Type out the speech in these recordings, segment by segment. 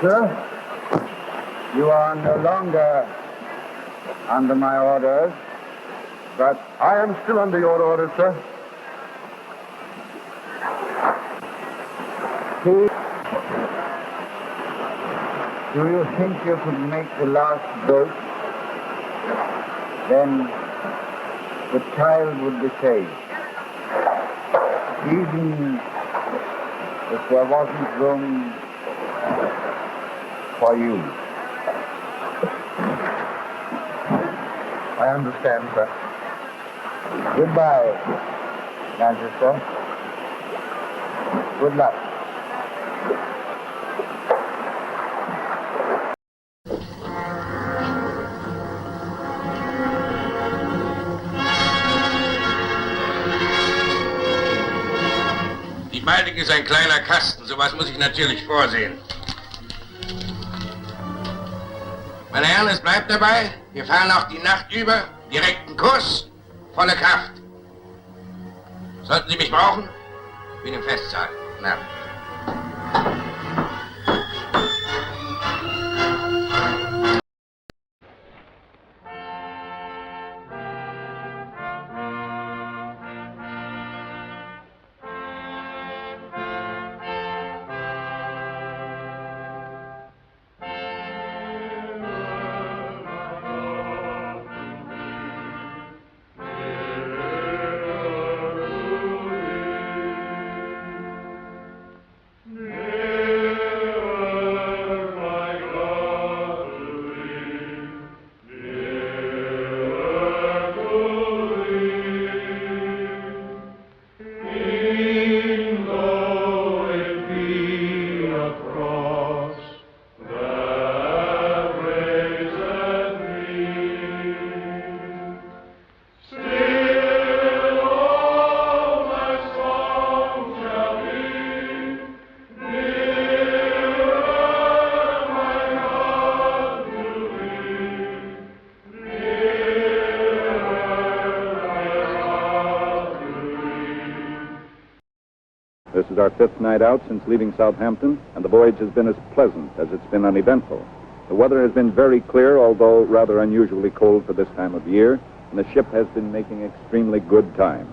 Sir, you are no longer under my orders, but I am still under your orders, sir. Do you think you could make the last boat? Then the child would be saved. Even if there wasn't room for you. I understand, sir. Goodbye, Manchester. Good luck. Die Baltic ist ein kleiner Kasten, sowas muss ich natürlich vorsehen. Meine Herren, es bleibt dabei, wir fahren auch die Nacht über, direkten Kurs, volle Kraft. Sollten Sie mich brauchen, bin im Festsaal. Na. This is our fifth night out since leaving Southampton, and the voyage has been as pleasant as it's been uneventful. The weather has been very clear, although rather unusually cold for this time of year, and the ship has been making extremely good time.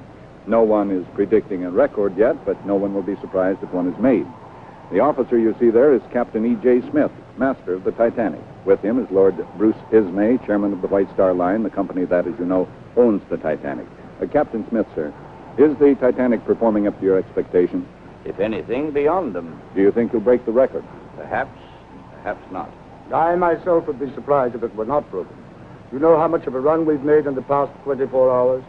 No one is predicting a record yet, but no one will be surprised if one is made. The officer you see there is Captain E.J. Smith, master of the Titanic. With him is Lord Bruce Ismay, chairman of the White Star Line, the company that, as you know, owns the Titanic. Captain Smith, sir, is the Titanic performing up to your expectation? If anything, beyond them. Do you think you'll break the record? Perhaps, perhaps not. I myself would be surprised if it were not broken. You know how much of a run we've made in the past 24 hours?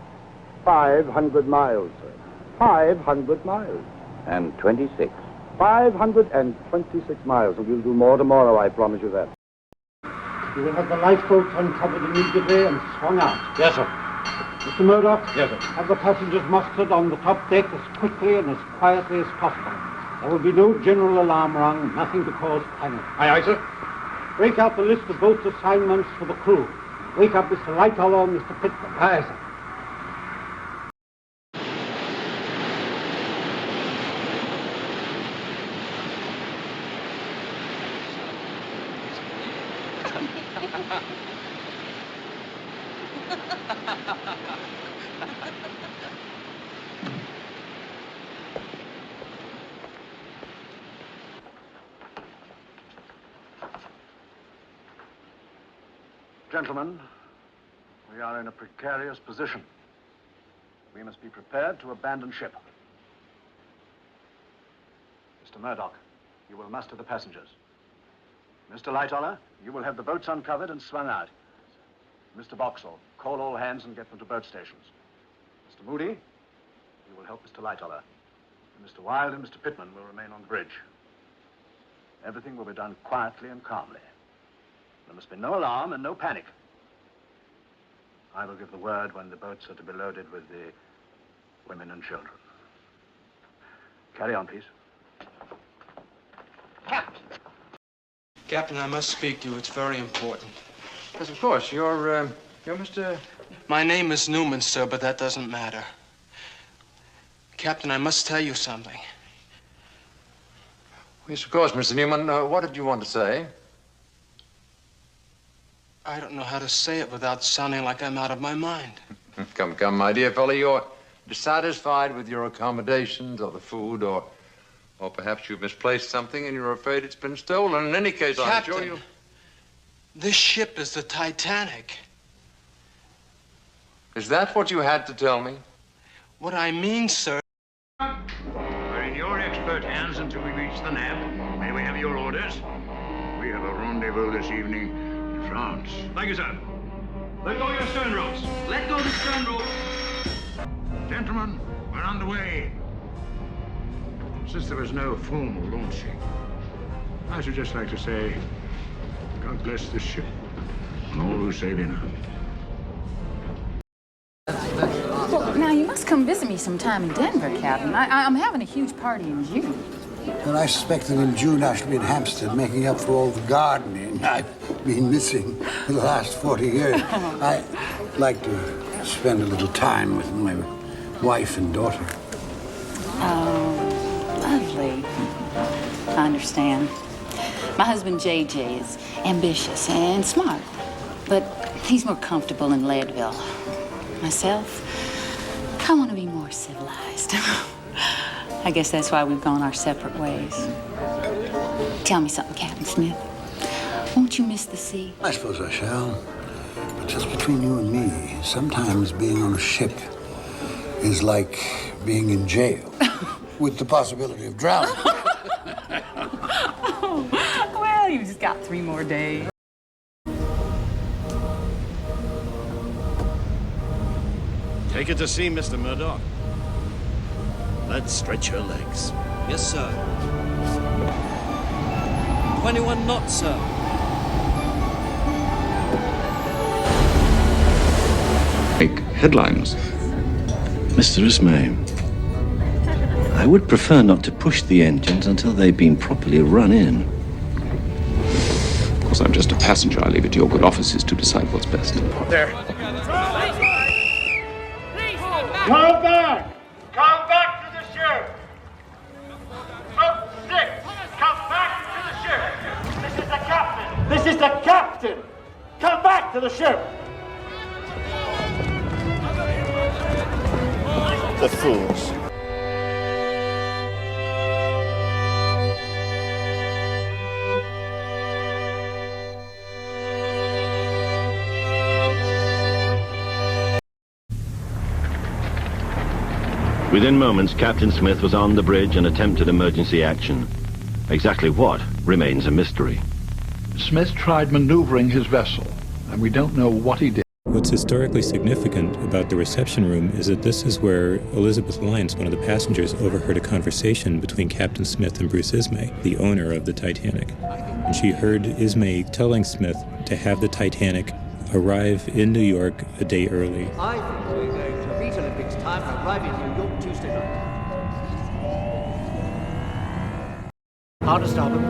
500 miles, sir. 500 miles. And 26. 526 miles, and we'll do more tomorrow, I promise you that. You will have the lifeboats uncovered immediately and swung out. Yes, sir. Mr. Murdoch? Yes, sir. Have the passengers mustered on the top deck as quickly and as quietly as possible. There will be no general alarm rung, nothing to cause panic. Aye, aye, sir. Break out the list of boats' assignments for the crew. Wake up Mr. Lightoller and Mr. Pittman. Aye, sir. Gentlemen, we are in a precarious position. We must be prepared to abandon ship. Mr. Murdoch, you will muster the passengers. Mr. Lightoller, you will have the boats uncovered and swung out. Mr. Boxall, call all hands and get them to boat stations. Mr. Moody, you will help Mr. Lightoller. And Mr. Wilde and Mr. Pittman will remain on the bridge. Everything will be done quietly and calmly. There must be no alarm and no panic. I will give the word when the boats are to be loaded with the women and children. Carry on, please. Captain, I must speak to you. It's very important. Yes, of course. You're Mr... My name is Newman, sir, but that doesn't matter. Captain, I must tell you something. Yes, of course, Mr. Newman. What did you want to say? I don't know how to say it without sounding like I'm out of my mind. Come, come, my dear fellow. You're dissatisfied with your accommodations or the food, or perhaps you've misplaced something and you're afraid it's been stolen. In any case, I'm sure you... This ship is the Titanic. Is that what you had to tell me? What I mean, sir... We're in your expert hands until we reach the nav. May we have your orders? We have a rendezvous this evening in France. Thank you, sir. Let go your stern ropes. Let go the stern ropes. Gentlemen, we're underway. Since there was no formal launching, I should just like to say, God bless this ship and all who sail in her. Well, now, you must come visit me sometime in Denver, Captain. I'm having a huge party in June. Well, I suspect that in June I shall be in Hampstead making up for all the gardening I've been missing for the last 40 years. I'd like to spend a little time with my wife and daughter. Oh, lovely. I understand. My husband, J.J., is ambitious and smart, but he's more comfortable in Leadville. Myself, I want to be more civilized. I guess that's why we've gone our separate ways. Tell me something, Captain Smith. Won't you miss the sea? I suppose I shall. But just between you and me, sometimes being on a ship is like being in jail with the possibility of drowning. Oh, well, you've just got 3 more days. Take it to sea, Mr. Murdoch. Let's stretch your legs. Yes, sir. 21 knots, sir. Make headlines. Mr. Ismay, I would prefer not to push the engines until they've been properly run in. Of course, I'm just a passenger. I leave it to your good offices to decide what's best. There. Come back! Come back to the ship! Boat 6, come back to the ship! This is the captain! This is the captain! Come back to the ship! The fools. Within moments, Captain Smith was on the bridge and attempted emergency action. Exactly what remains a mystery. Smith tried maneuvering his vessel, and we don't know what he did. What's historically significant about the reception room is that this is where Elizabeth Lyons, one of the passengers, overheard a conversation between Captain Smith and Bruce Ismay, the owner of the Titanic. And she heard Ismay telling Smith to have the Titanic arrive in New York a day early. I think we're going to beat Olympics time and arrive in New York Tuesday night. Hard to stop him.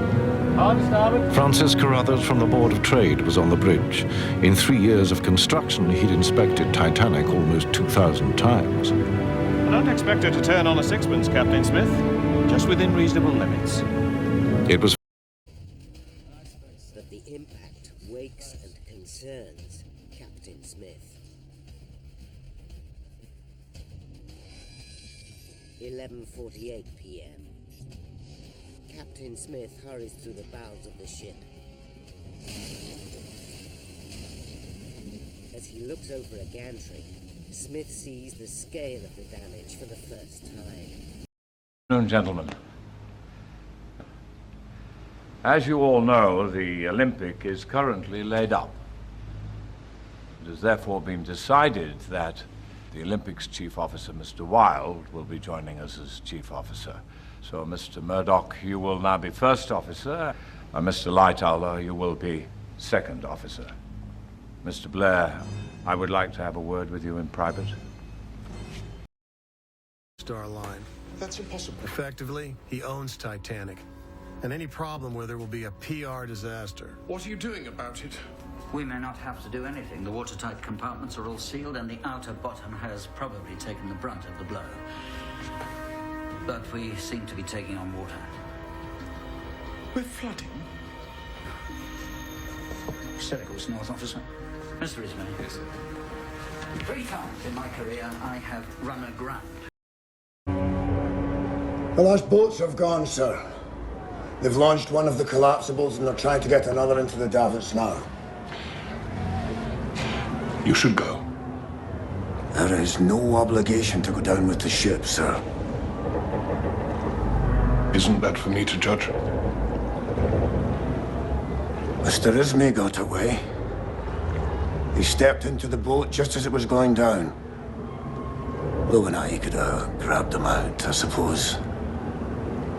Francis Carruthers from the Board of Trade was on the bridge. In 3 years of construction, he'd inspected Titanic almost 2,000 times. I don't expect her to turn on a sixpence, Captain Smith. Just within reasonable limits. It was... But the impact wakes and concerns Captain Smith. 11:48 p.m. Captain Smith hurries through the bowels of the ship. As he looks over a gantry, Smith sees the scale of the damage for the first time. Good afternoon, gentlemen. As you all know, the Olympic is currently laid up. It has therefore been decided that the Olympics chief officer, Mr. Wilde, will be joining us as chief officer. So, Mr. Murdoch, you will now be first officer, and Mr. Lightoller, you will be second officer. Mr. Blair, I would like to have a word with you in private. Star Line. That's impossible. Effectively, he owns Titanic. And any problem where there will be a PR disaster. What are you doing about it? We may not have to do anything. The watertight compartments are all sealed, and the outer bottom has probably taken the brunt of the blow. But we seem to be taking on water. We're flooding. Sericals, North Officer. Mr. Ismay. Yes, sir. 3 times in my career, I have run aground. The last boats have gone, sir. They've launched one of the collapsibles and they're trying to get another into the davits now. You should go. There is no obligation to go down with the ship, sir. Isn't that for me to judge? Mr. Ismay got away. He stepped into the boat just as it was going down. Lou and I could have grabbed him out, I suppose.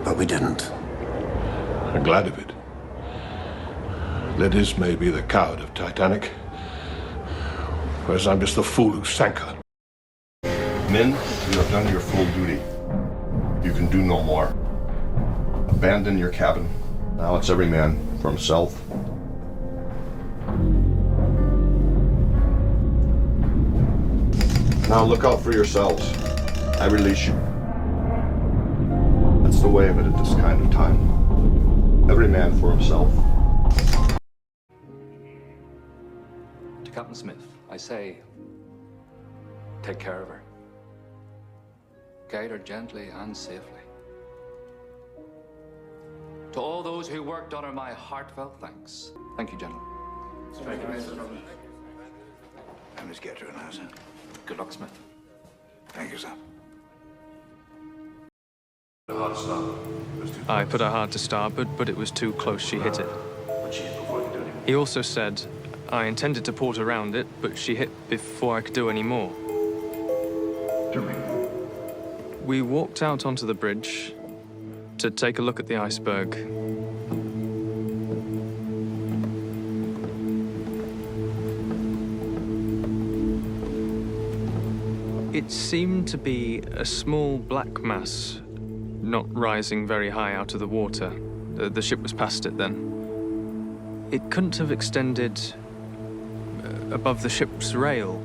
But we didn't. I'm glad of it. Let Ismay be the coward of Titanic, whereas I'm just the fool who sank her. Men, you have done your full duty. You can do no more. Abandon your cabin. Now it's every man for himself. Now look out for yourselves. I release you. That's the way of it at this kind of time. Every man for himself. To Captain Smith, I say, take care of her. Guide her gently and safely. To all those who worked on her, my heartfelt thanks. Thank you, gentlemen. Thank you, Mr. Robin. Let's get her now, sir. Good luck, Smith. Thank you, sir. Hard stop. I put her hard to starboard, but it was too close. She hit it. He also said, I intended to port around it, but she hit before I could do any more. We walked out onto the bridge to take a look at the iceberg. It seemed to be a small black mass, not rising very high out of the water. The ship was past it then. It couldn't have extended above the ship's rail.